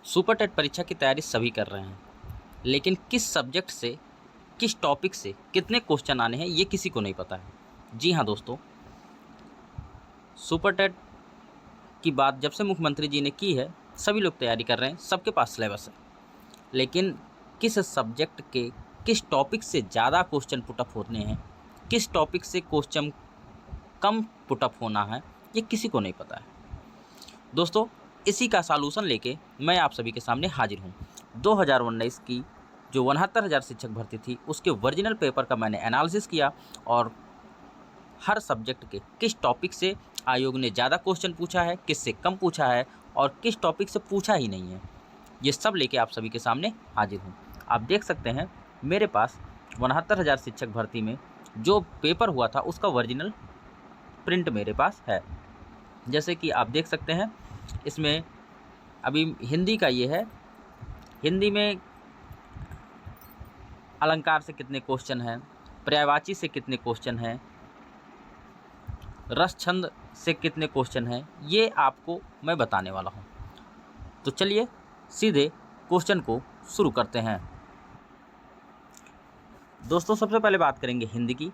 Super TET परीक्षा की तैयारी सभी कर रहे हैं, लेकिन किस सब्जेक्ट से, किस टॉपिक से कितने क्वेश्चन आने हैं ये किसी को नहीं पता है। जी हाँ दोस्तों, सुपर टेट की बात जब से मुख्यमंत्री जी ने की है, सभी लोग तैयारी कर रहे हैं, सबके पास सिलेबस है, लेकिन किस सब्जेक्ट के किस टॉपिक से ज़्यादा क्वेश्चन पुटअप होने हैं, किस टॉपिक से क्वेश्चन कम पुटअप होना है, ये किसी को नहीं पता है। दोस्तों, इसी का सॉल्यूशन लेके मैं आप सभी के सामने हाजिर हूँ। 2019 की जो 69,000 शिक्षक भर्ती थी, उसके ओरिजिनल पेपर का मैंने एनालिसिस किया और हर सब्जेक्ट के किस टॉपिक से आयोग ने ज़्यादा क्वेश्चन पूछा है, किससे कम पूछा है और किस टॉपिक से पूछा ही नहीं है, ये सब लेके आप सभी के सामने हाजिर हूँ। आप देख सकते हैं मेरे पास 69,000 शिक्षक भर्ती में जो पेपर हुआ था उसका ओरिजिनल प्रिंट मेरे पास है। जैसे कि आप देख सकते हैं, इसमें अभी हिंदी का ये है। हिंदी में अलंकार से कितने क्वेश्चन हैं, पर्यायवाची से कितने क्वेश्चन हैं, रस छंद से कितने क्वेश्चन हैं, ये आपको मैं बताने वाला हूँ। तो चलिए सीधे क्वेश्चन को शुरू करते हैं। दोस्तों, सबसे पहले बात करेंगे हिंदी की।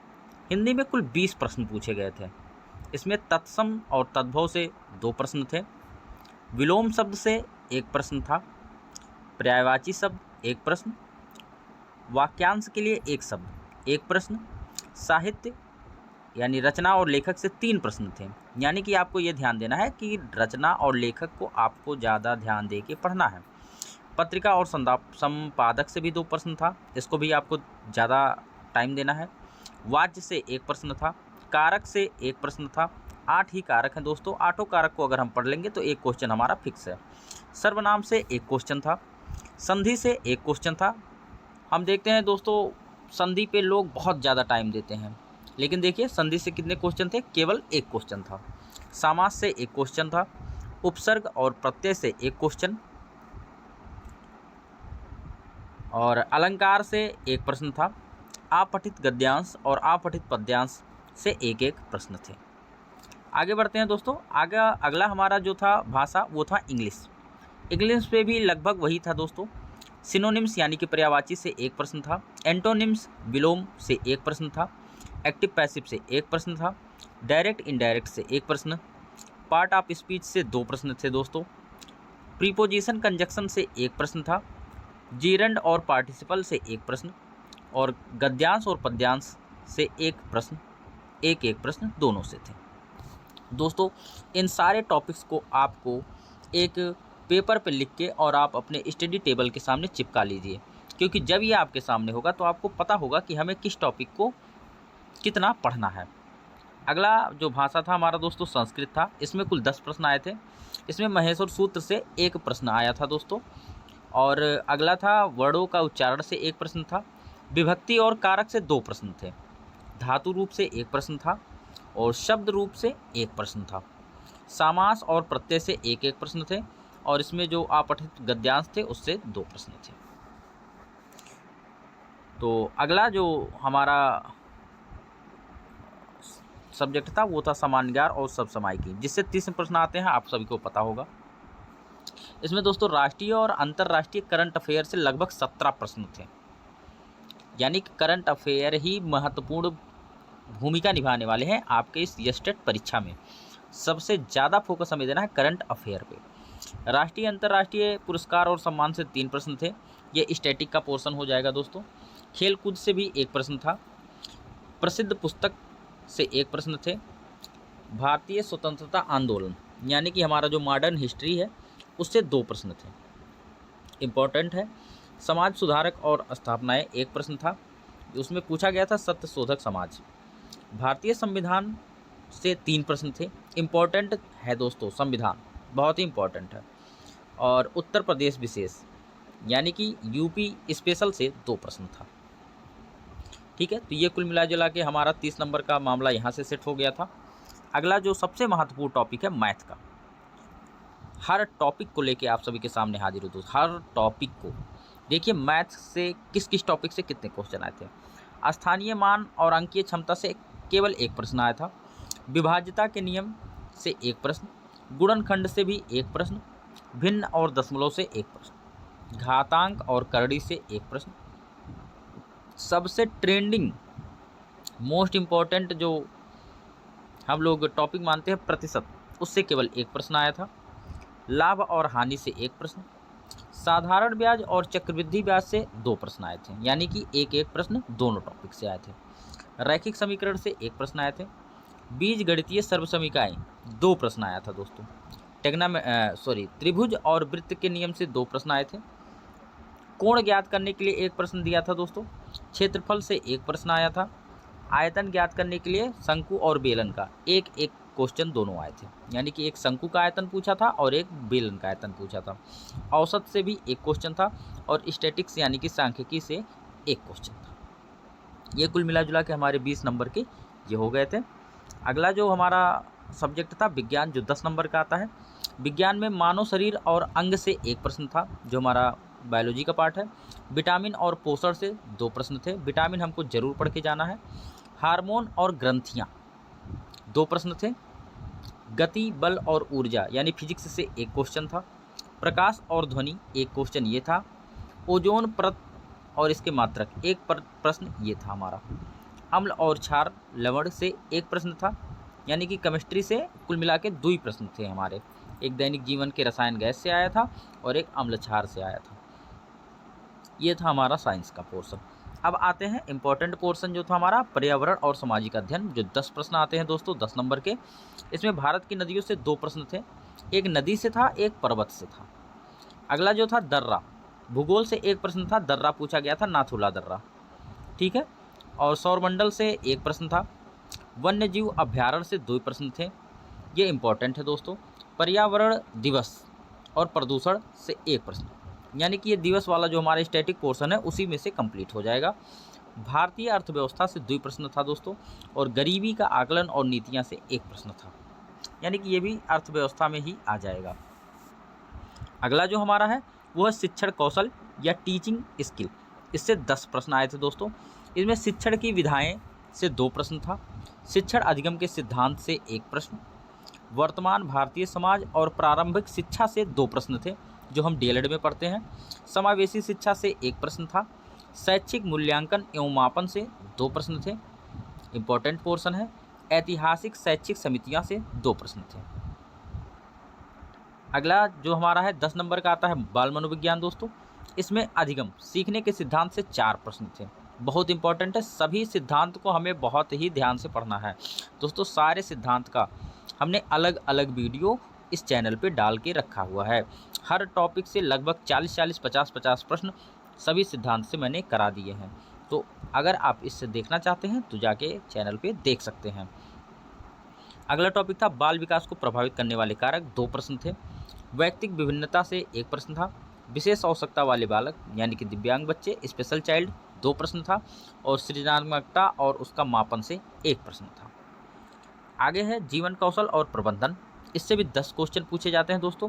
हिंदी में कुल 20 प्रश्न पूछे गए थे। इसमें तत्सम और तद्भव से 2 प्रश्न थे, विलोम शब्द से 1 प्रश्न था, पर्यायवाची शब्द 1 प्रश्न, वाक्यांश के लिए 1 शब्द 1 प्रश्न, साहित्य यानी रचना और लेखक से 3 प्रश्न थे। यानी कि आपको ये ध्यान देना है कि रचना और लेखक को आपको ज़्यादा ध्यान दे के पढ़ना है। पत्रिका और संपादक से भी 2 प्रश्न था, इसको भी आपको ज़्यादा टाइम देना है। वाच्य से 1 प्रश्न था, कारक से 1 प्रश्न था। 8 ही कारक हैं दोस्तों, 8 कारक को अगर हम पढ़ लेंगे तो 1 क्वेश्चन हमारा फिक्स है। सर्वनाम से 1 क्वेश्चन था, संधि से 1 क्वेश्चन था। हम देखते हैं दोस्तों, संधि पे लोग बहुत ज़्यादा टाइम देते हैं, लेकिन देखिए संधि से कितने क्वेश्चन थे, केवल 1 क्वेश्चन था। समास से 1 क्वेश्चन था, उपसर्ग और प्रत्यय से 1 क्वेश्चन और अलंकार से 1 प्रश्न था। अपठित गद्यांश और अपठित पद्यांश से 1-1 प्रश्न थे। आगे बढ़ते हैं दोस्तों। अगला हमारा जो था भाषा, वो था इंग्लिश। इंग्लिश पे भी लगभग वही था दोस्तों। सिनोनिम्स यानी कि पर्यायवाची से 1 प्रश्न था, एंटोनिम्स विलोम से 1 प्रश्न था, एक्टिव पैसिव से 1 प्रश्न था, डायरेक्ट इनडायरेक्ट से 1 प्रश्न, पार्ट ऑफ स्पीच से 2 प्रश्न थे दोस्तों, प्रीपोजिशन कंजक्शन से 1 प्रश्न था, जीरंड और पार्टिसिपल से 1 प्रश्न और गद्यांश और पद्यांश से 1 प्रश्न, 1-1 प्रश्न दोनों से थे। दोस्तों, इन सारे टॉपिक्स को आपको एक पेपर पे लिख के और आप अपने स्टडी टेबल के सामने चिपका लीजिए, क्योंकि जब ये आपके सामने होगा तो आपको पता होगा कि हमें किस टॉपिक को कितना पढ़ना है। अगला जो भाषा था हमारा दोस्तों, संस्कृत था। इसमें कुल 10 प्रश्न आए थे। इसमें महेश्वर सूत्र से 1 प्रश्न आया था दोस्तों। और अगला था वर्णों का उच्चारण से 1 प्रश्न था, विभक्ति और कारक से 2 प्रश्न थे, धातु रूप से 1 प्रश्न था और शब्द रूप से 1 प्रश्न था, समास और प्रत्यय से 1-1 प्रश्न थे और इसमें जो अपठित गद्यांश थे उससे 2 प्रश्न थे। तो अगला जो हमारा सब्जेक्ट था वो था सामान्य ज्ञान और समसामयिकी, जिससे 30 प्रश्न आते हैं, आप सभी को पता होगा। इसमें दोस्तों राष्ट्रीय और अंतर्राष्ट्रीय करंट अफेयर से लगभग 17 प्रश्न थे। यानी कि करंट अफेयर ही महत्वपूर्ण भूमिका निभाने वाले हैं आपके इस यस्टेट परीक्षा में। सबसे ज़्यादा फोकस हमें देना है करंट अफेयर पे। राष्ट्रीय अंतर्राष्ट्रीय पुरस्कार और सम्मान से 3 प्रश्न थे, ये स्टैटिक का पोर्शन हो जाएगा दोस्तों। खेल कूद से भी 1 प्रश्न था, प्रसिद्ध पुस्तक से 1 प्रश्न थे, भारतीय स्वतंत्रता आंदोलन यानी कि हमारा जो मॉडर्न हिस्ट्री है उससे 2 प्रश्न थे, इम्पॉर्टेंट है। समाज सुधारक और स्थापनाएं 1 प्रश्न था, उसमें पूछा गया था सत्य शोधक समाज। भारतीय संविधान से 3 प्रश्न थे, इम्पॉर्टेंट है दोस्तों, संविधान बहुत ही इम्पॉर्टेंट है। और उत्तर प्रदेश विशेष यानी कि यूपी स्पेशल से 2 प्रश्न था। ठीक है, तो ये कुल मिला जुला के हमारा 30 नंबर का मामला यहाँ से सेट हो गया था। अगला जो सबसे महत्वपूर्ण टॉपिक है मैथ का, हर टॉपिक को लेके आप सभी के सामने हाजिर हो दोस्तों। हर टॉपिक को देखिए, मैथ से किस किस टॉपिक से कितने क्वेश्चन आए थे। स्थानीय मान और अंकीय क्षमता से केवल 1 प्रश्न आया था, विभाज्यता के नियम से 1 प्रश्न, गुणनखंड से भी 1 प्रश्न, भिन्न और दशमलव से एक प्रश्न, घातांक और करड़ी से एक प्रश्न, सबसे ट्रेंडिंग मोस्ट इम्पॉर्टेंट जो हम लोग टॉपिक मानते हैं प्रतिशत, उससे केवल एक प्रश्न आया था, लाभ और हानि से एक प्रश्न, साधारण ब्याज और चक्रवृद्धि ब्याज से दो प्रश्न आए थे, यानी कि एक एक प्रश्न दोनों टॉपिक से आए थे। रैखिक समीकरण से एक प्रश्न आए थे, बीज गणितीय सर्वसमीकाएं दो प्रश्न आया था दोस्तों, त्रिभुज और वृत्त के नियम से दो प्रश्न आए थे, कोण ज्ञात करने के लिए एक प्रश्न दिया था दोस्तों, क्षेत्रफल से एक प्रश्न आया था, आयतन ज्ञात करने के लिए शंकु और बेलन का एक एक क्वेश्चन दोनों आए थे, यानी कि एक शंकु का आयतन पूछा था और एक बेलन का आयतन पूछा था। औसत से भी एक क्वेश्चन था और स्टैटिक्स यानी कि सांख्यिकी से एक क्वेश्चन था। ये कुल मिला जुला के हमारे 20 नंबर के ये हो गए थे। अगला जो हमारा सब्जेक्ट था विज्ञान, जो 10 नंबर का आता है। विज्ञान में मानव शरीर और अंग से एक प्रश्न था, जो हमारा बायोलॉजी का पार्ट है। विटामिन और पोषण से दो प्रश्न थे, विटामिन हमको जरूर पढ़ के जाना है। हार्मोन और ग्रंथियाँ दो प्रश्न थे। गति, बल और ऊर्जा यानी फिजिक्स से एक क्वेश्चन था। प्रकाश और ध्वनि एक क्वेश्चन ये था। ओजोन परत और इसके मात्रक एक प्रश्न ये था हमारा। अम्ल और क्षार लवण से एक प्रश्न था, यानी कि केमिस्ट्री से कुल मिला के दो ही प्रश्न थे हमारे, एक दैनिक जीवन के रसायन गैस से आया था और एक अम्ल क्षार से आया था। ये था हमारा साइंस का पोर्शन। अब आते हैं इम्पोर्टेंट पोर्शन जो था हमारा पर्यावरण और सामाजिक अध्ययन, जो 10 प्रश्न आते हैं दोस्तों 10 नंबर के। इसमें भारत की नदियों से दो प्रश्न थे, एक नदी से था एक पर्वत से था। अगला जो था दर्रा, भूगोल से एक प्रश्न था, दर्रा पूछा गया था, नाथुला दर्रा, ठीक है। और सौरमंडल से एक प्रश्न था। वन्य जीव अभ्यारण्य से दो प्रश्न थे, ये इंपॉर्टेंट है दोस्तों। पर्यावरण दिवस और प्रदूषण से एक प्रश्न, यानी कि ये दिवस वाला जो हमारा स्टैटिक पोर्शन है उसी में से कंप्लीट हो जाएगा। भारतीय अर्थव्यवस्था से दो प्रश्न था दोस्तों, और गरीबी का आकलन और नीतियां से एक प्रश्न था, यानी कि ये भी अर्थव्यवस्था में ही आ जाएगा। अगला जो हमारा है वो है शिक्षण कौशल या टीचिंग स्किल, इससे 10 प्रश्न आए थे दोस्तों। इसमें शिक्षण की विधाएं से दो प्रश्न था, शिक्षण अधिगम के सिद्धांत से एक प्रश्न, वर्तमान भारतीय समाज और प्रारंभिक शिक्षा से दो प्रश्न थे जो हम डीएलएड में पढ़ते हैं, समावेशी शिक्षा से एक प्रश्न था, शैक्षिक मूल्यांकन एवं मापन से दो प्रश्न थे, इंपॉर्टेंट पोर्शन है। ऐतिहासिक शैक्षिक समितियां से दो प्रश्न थे। अगला जो हमारा है 10 नंबर का आता है बाल मनोविज्ञान दोस्तों। इसमें अधिगम सीखने के सिद्धांत से 4 प्रश्न थे, बहुत इंपॉर्टेंट है। सभी सिद्धांत को हमें बहुत ही ध्यान से पढ़ना है दोस्तों। सारे सिद्धांत का हमने अलग अलग वीडियो इस चैनल पे डाल के रखा हुआ है। हर टॉपिक से लगभग 40-40, 50-50 प्रश्न सभी सिद्धांत से मैंने करा दिए हैं, तो अगर आप इससे देखना चाहते हैं तो जाके चैनल पे देख सकते हैं। अगला टॉपिक था बाल विकास को प्रभावित करने वाले कारक, दो प्रश्न थे। वैयक्तिक विभिन्नता से एक प्रश्न था। विशेष आवश्यकता वाले बालक यानी कि दिव्यांग बच्चे, स्पेशल चाइल्ड, दो प्रश्न था। और सृजनात्मकता और उसका मापन से एक प्रश्न था। आगे है जीवन कौशल और प्रबंधन, इससे भी 10 क्वेश्चन पूछे जाते हैं दोस्तों।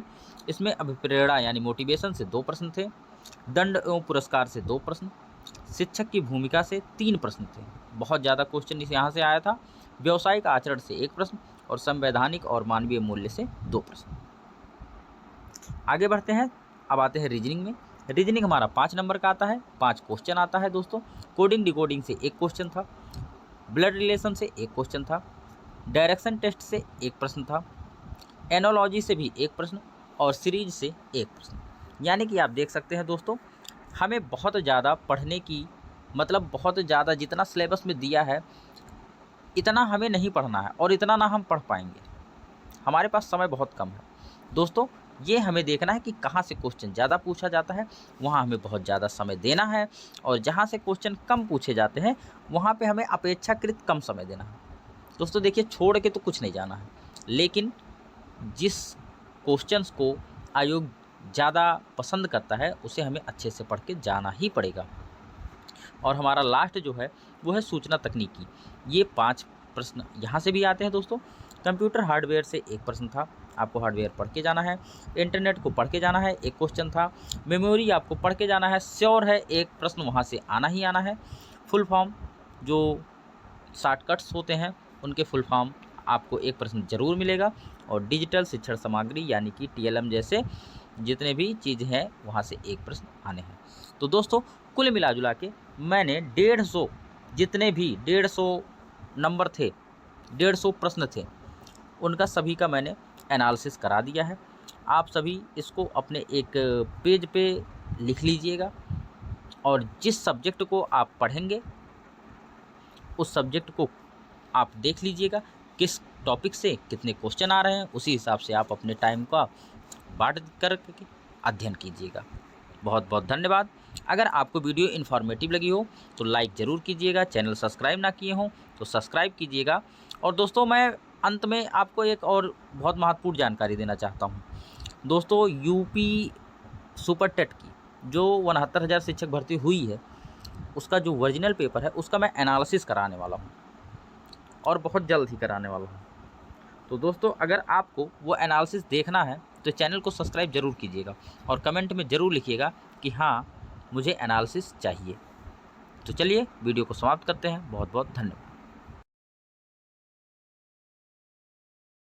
इसमें अभिप्रेरणा यानी मोटिवेशन से दो प्रश्न थे, दंड एवं पुरस्कार से दो प्रश्न, शिक्षक की भूमिका से 3 प्रश्न थे, बहुत ज़्यादा क्वेश्चन यहाँ से आया था। व्यावसायिक आचरण से एक प्रश्न और संवैधानिक और मानवीय मूल्य से दो प्रश्न। आगे बढ़ते हैं, अब आते हैं रीजनिंग में। रीजनिंग हमारा 5 नंबर का आता है, 5 क्वेश्चन आता है दोस्तों। कोडिंग डिकोडिंग से एक क्वेश्चन था, ब्लड रिलेशन से एक क्वेश्चन था, डायरेक्शन टेस्ट से एक प्रश्न था, एनोलॉजी से भी एक प्रश्न और सीरीज से एक प्रश्न। यानी कि आप देख सकते हैं दोस्तों, हमें बहुत ज़्यादा पढ़ने की, मतलब बहुत ज़्यादा जितना सिलेबस में दिया है इतना हमें नहीं पढ़ना है और इतना ना हम पढ़ पाएंगे, हमारे पास समय बहुत कम है दोस्तों। ये हमें देखना है कि कहाँ से क्वेश्चन ज़्यादा पूछा जाता है, वहाँ हमें बहुत ज़्यादा समय देना है, और जहाँ से क्वेश्चन कम पूछे जाते हैं वहाँ पे हमें अपेक्षाकृत कम समय देना है दोस्तों। देखिए, छोड़ के तो कुछ नहीं जाना है, लेकिन जिस क्वेश्चंस को आयोग ज़्यादा पसंद करता है उसे हमें अच्छे से पढ़ के जाना ही पड़ेगा। और हमारा लास्ट जो है वो है सूचना तकनीकी। ये 5 प्रश्न यहाँ से भी आते हैं दोस्तों। कंप्यूटर हार्डवेयर से एक प्रश्न था, आपको हार्डवेयर पढ़ के जाना है। इंटरनेट को पढ़ के जाना है, एक क्वेश्चन था। मेमोरी आपको पढ़ के जाना है, श्योर है एक प्रश्न वहाँ से आना ही आना है। फुल फॉर्म, जो शॉर्टकट्स होते हैं उनके फुल फॉर्म आपको एक प्रश्न जरूर मिलेगा। और डिजिटल शिक्षण सामग्री यानी कि TLM जैसे जितने भी चीज़ें हैं वहाँ से एक प्रश्न आने हैं। तो दोस्तों कुल मिला जुला के मैंने 150 जितने भी 150 नंबर थे, 150 प्रश्न थे, उनका सभी का मैंने एनालिसिस करा दिया है। आप सभी इसको अपने एक पेज पे लिख लीजिएगा और जिस सब्जेक्ट को आप पढ़ेंगे उस सब्जेक्ट को आप देख लीजिएगा किस टॉपिक से कितने क्वेश्चन आ रहे हैं, उसी हिसाब से आप अपने टाइम का बांट कर के अध्ययन कीजिएगा। बहुत बहुत धन्यवाद। अगर आपको वीडियो इन्फॉर्मेटिव लगी हो तो लाइक ज़रूर कीजिएगा, चैनल सब्सक्राइब ना किए हों तो सब्सक्राइब कीजिएगा। और दोस्तों मैं अंत में आपको एक और बहुत महत्वपूर्ण जानकारी देना चाहता हूं। दोस्तों यूपी सुपर टेट की जो 69,000 शिक्षक भर्ती हुई है उसका जो ओरिजिनल पेपर है उसका मैं एनालिसिस कराने वाला हूँ और बहुत जल्द ही कराने वाला हूँ। तो दोस्तों अगर आपको वो एनालिसिस देखना है तो चैनल को सब्सक्राइब ज़रूर कीजिएगा और कमेंट में ज़रूर लिखिएगा कि हाँ मुझे एनालिसिस चाहिए। तो चलिए वीडियो को समाप्त करते हैं। बहुत बहुत धन्यवाद।